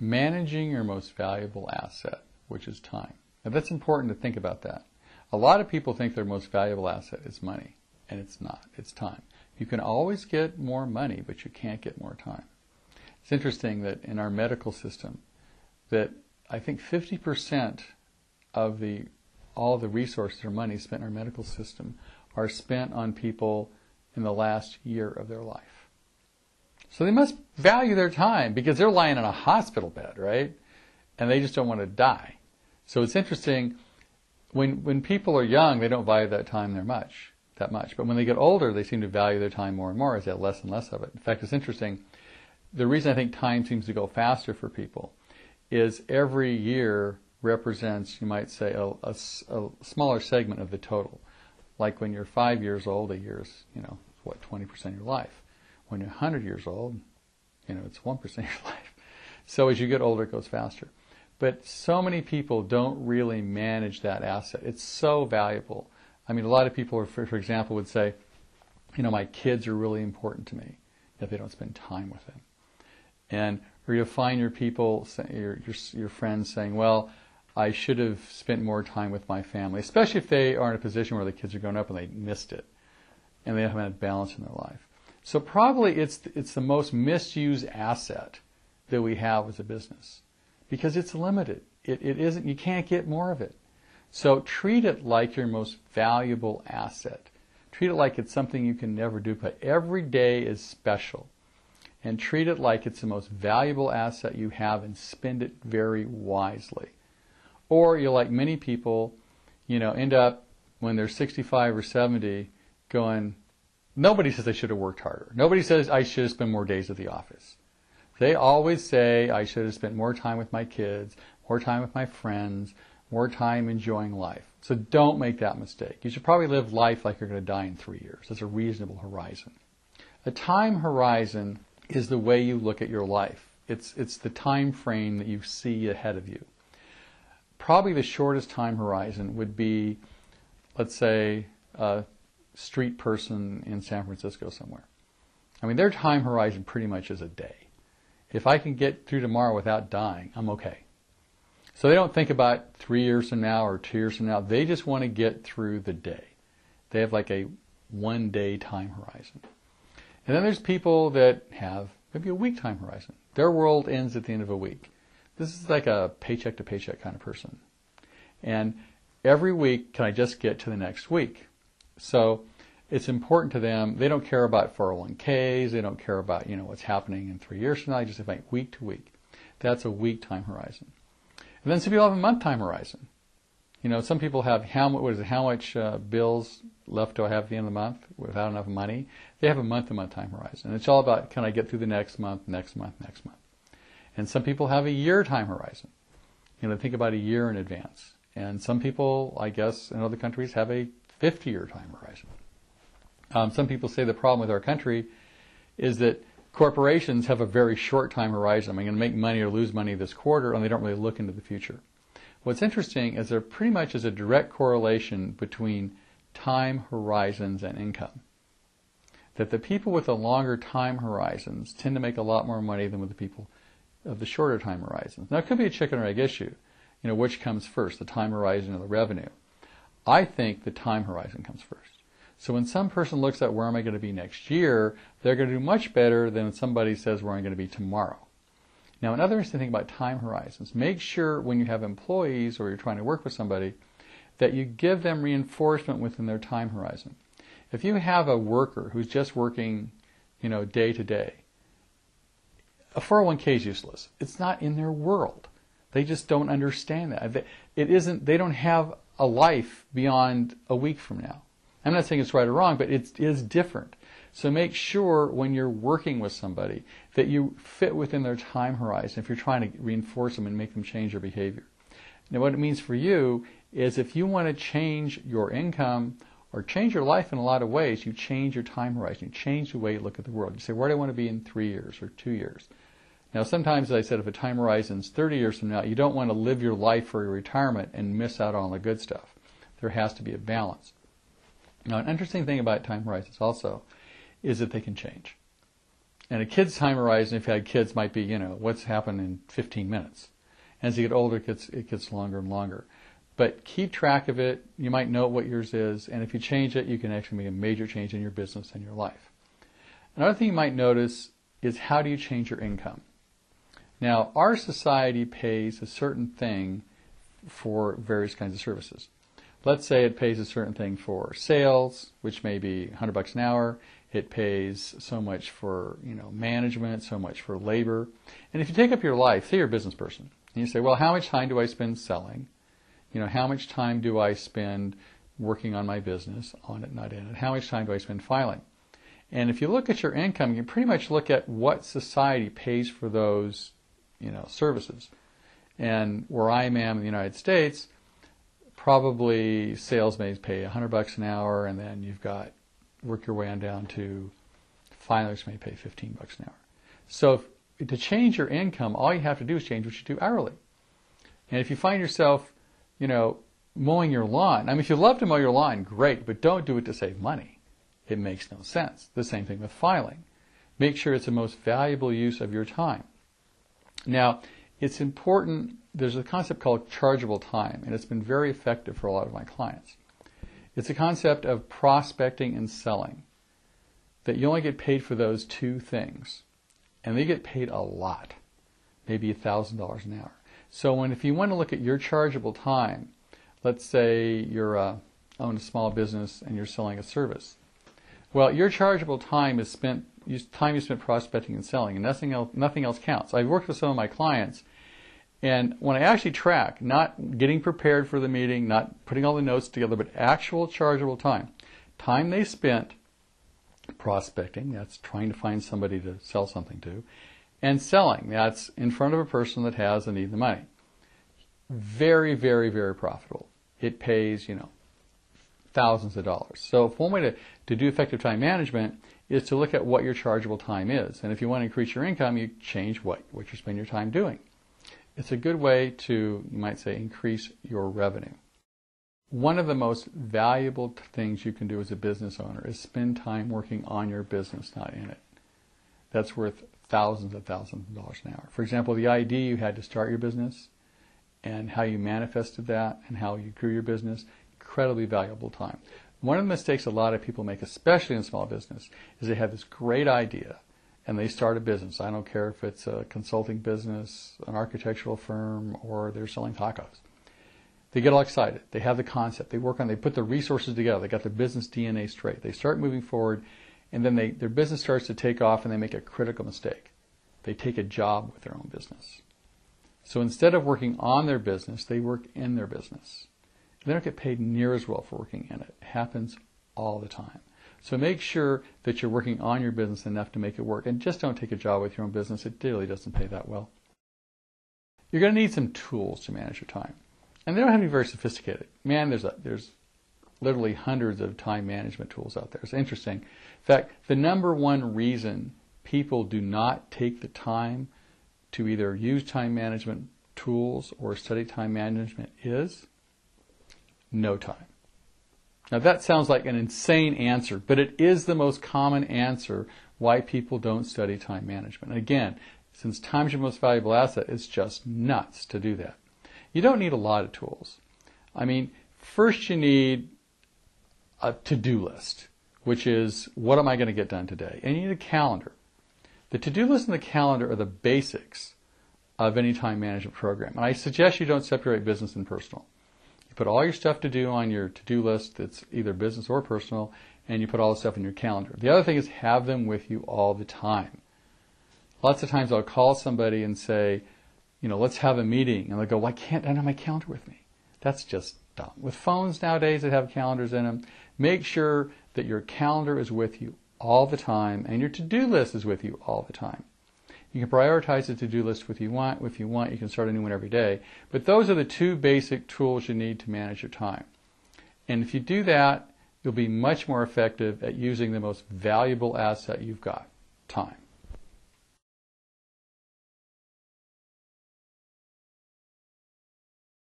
managing your most valuable asset, which is time. Now that's important to think about that. A lot of people think their most valuable asset is money, and it's not. It's time. You can always get more money, but you can't get more time. It's interesting that in our medical system, that I think 50% of all the resources or money spent in our medical system are spent on people in the last year of their life. So they must value their time because they're lying in a hospital bed, right? And they just don't want to die. So it's interesting, when people are young, they don't value that time that much. But when they get older, they seem to value their time more and more as they have less and less of it. In fact, it's interesting. The reason I think time seems to go faster for people is every year represents, you might say, a smaller segment of the total. Like when you're 5 years old, a year's, 20% of your life. When you're 100 years old, it's 1% of your life. So as you get older, it goes faster. But so many people don't really manage that asset. It's so valuable. I mean, a lot of people, for example, would say, my kids are really important to me, if they don't spend time with them. And or you'll find your people, your friends saying, well, I should have spent more time with my family, especially if they are in a position where the kids are growing up and they missed it, and they haven't had balance in their life. So probably it's the most misused asset that we have as a business, because it's limited. It isn't. You can't get more of it. So treat it like your most valuable asset. Treat it like it's something you can never duplicate. Every day is special. And treat it like it's the most valuable asset you have and spend it very wisely. Or you'll, like many people, end up when they're 65 or 70 going, nobody says I should have worked harder. Nobody says I should have spent more days at the office. They always say I should have spent more time with my kids, more time with my friends, more time enjoying life. So don't make that mistake. You should probably live life like you're going to die in 3 years. That's a reasonable horizon. A time horizon is the way you look at your life. It's the time frame that you see ahead of you. Probably the shortest time horizon would be, let's say, a street person in San Francisco somewhere. I mean, their time horizon pretty much is a day. If I can get through tomorrow without dying, I'm okay. So they don't think about 3 years from now or 2 years from now. They just want to get through the day. They have like a 1 day time horizon. And then there's people that have maybe a week time horizon. Their world ends at the end of a week. This is like a paycheck to paycheck kind of person. And every week, can I just get to the next week? So it's important to them. They don't care about 401ks. They don't care about, what's happening in 3 years from now. They just think week to week. That's a week time horizon. And then some people have a month time horizon. Some people have how much bills left do I have at the end of the month without enough money? They have a month-to-month time horizon. And it's all about, can I get through the next month, next month, next month? And some people have a year time horizon. Think about a year in advance. And some people, I guess, in other countries have a 50-year time horizon. Some people say the problem with our country is that corporations have a very short time horizon. I'm going to make money or lose money this quarter, and they don't really look into the future. What's interesting is there pretty much is a direct correlation between time horizons and income. That the people with the longer time horizons tend to make a lot more money than with the people of the shorter time horizons. Now, it could be a chicken or egg issue. Which comes first, the time horizon or the revenue? I think the time horizon comes first. So when some person looks at where am I going to be next year, they're going to do much better than when somebody says where I'm going to be tomorrow. Now, another interesting thing about time horizons, make sure when you have employees or you're trying to work with somebody that you give them reinforcement within their time horizon. If you have a worker who's just working, day to day, a 401k is useless. It's not in their world. They just don't understand that. They don't have a life beyond a week from now. I'm not saying it's right or wrong, but it is different. So make sure when you're working with somebody that you fit within their time horizon if you're trying to reinforce them and make them change their behavior. Now what it means for you is if you want to change your income or change your life in a lot of ways, you change your time horizon. You change the way you look at the world. You say, where do I want to be in 3 years or 2 years? Now sometimes, as I said, if a time horizon is 30 years from now, you don't want to live your life for your retirement and miss out on all the good stuff. There has to be a balance. Now an interesting thing about time horizons also is that they can change. And a kid's time horizon, if you had kids, might be, what's happened in 15 minutes. As you get older, it gets longer and longer. But keep track of it. You might know what yours is, and if you change it, you can actually make a major change in your business and your life. Another thing you might notice is, how do you change your income? Now, our society pays a certain thing for various kinds of services. Let's say it pays a certain thing for sales, which may be $100 an hour. It pays so much for, management, so much for labor. And if you take up your life, say you're a business person, and you say, well, how much time do I spend selling? How much time do I spend working on my business, on it, not in it? How much time do I spend filing? And if you look at your income, you can pretty much look at what society pays for those, services. And where I am in the United States, probably sales may pay $100 an hour, and then you've got, work your way on down to filers may pay $15 an hour. So to change your income, all you have to do is change what you do hourly. And if you find yourself, mowing your lawn, if you love to mow your lawn, great, but don't do it to save money. It makes no sense. The same thing with filing. Make sure it's the most valuable use of your time. Now, it's important, there's a concept called chargeable time, and it's been very effective for a lot of my clients. It's a concept of prospecting and selling, that you only get paid for those two things, and they get paid a lot, maybe $1,000 an hour. So if you want to look at your chargeable time, let's say you're own a small business and you're selling a service. Well, your chargeable time is time you spent prospecting and selling, and nothing else counts. I've worked with some of my clients, and when I actually track, not getting prepared for the meeting, not putting all the notes together, but actual chargeable time they spent prospecting, that's trying to find somebody to sell something to, and selling, that's in front of a person that has and needs the money. Very, very, very profitable. It pays, thousands of dollars. So one way to do effective time management is to look at what your chargeable time is. And if you want to increase your income, you change what you spend your time doing. It's a good way to, you might say, increase your revenue. One of the most valuable things you can do as a business owner is spend time working on your business, not in it. That's worth thousands of dollars an hour. For example, the idea you had to start your business and how you manifested that and how you grew your business, incredibly valuable time. One of the mistakes a lot of people make, especially in small business, is they have this great idea and they start a business. I don't care if it's a consulting business, an architectural firm, or they're selling tacos. They get all excited. They have the concept. They work on it. They put the resources together. They got their business DNA straight. They start moving forward, and then their business starts to take off, and they make a critical mistake. They take a job with their own business. So instead of working on their business, they work in their business. They don't get paid near as well for working in it. It happens all the time. So make sure that you're working on your business enough to make it work. And just don't take a job with your own business. It really doesn't pay that well. You're going to need some tools to manage your time. And they don't have to be very sophisticated. Man, there's literally hundreds of time management tools out there. It's interesting. In fact, the number one reason people do not take the time to either use time management tools or study time management is no time. Now that sounds like an insane answer, but it is the most common answer why people don't study time management. And again, since time is your most valuable asset, it's just nuts to do that. You don't need a lot of tools. First you need a to-do list, which is, what am I going to get done today? And you need a calendar. The to-do list and the calendar are the basics of any time management program. And I suggest you don't separate business and personal. You put all your stuff to do on your to-do list that's either business or personal, and you put all the stuff in your calendar. The other thing is, have them with you all the time. Lots of times I'll call somebody and say, let's have a meeting. And they'll go, well, I don't have my calendar with me. That's just dumb. With phones nowadays that have calendars in them, make sure that your calendar is with you all the time and your to-do list is with you all the time. You can prioritize the to-do list if you want. If you want, you can start a new one every day. But those are the two basic tools you need to manage your time. And if you do that, you'll be much more effective at using the most valuable asset you've got, time.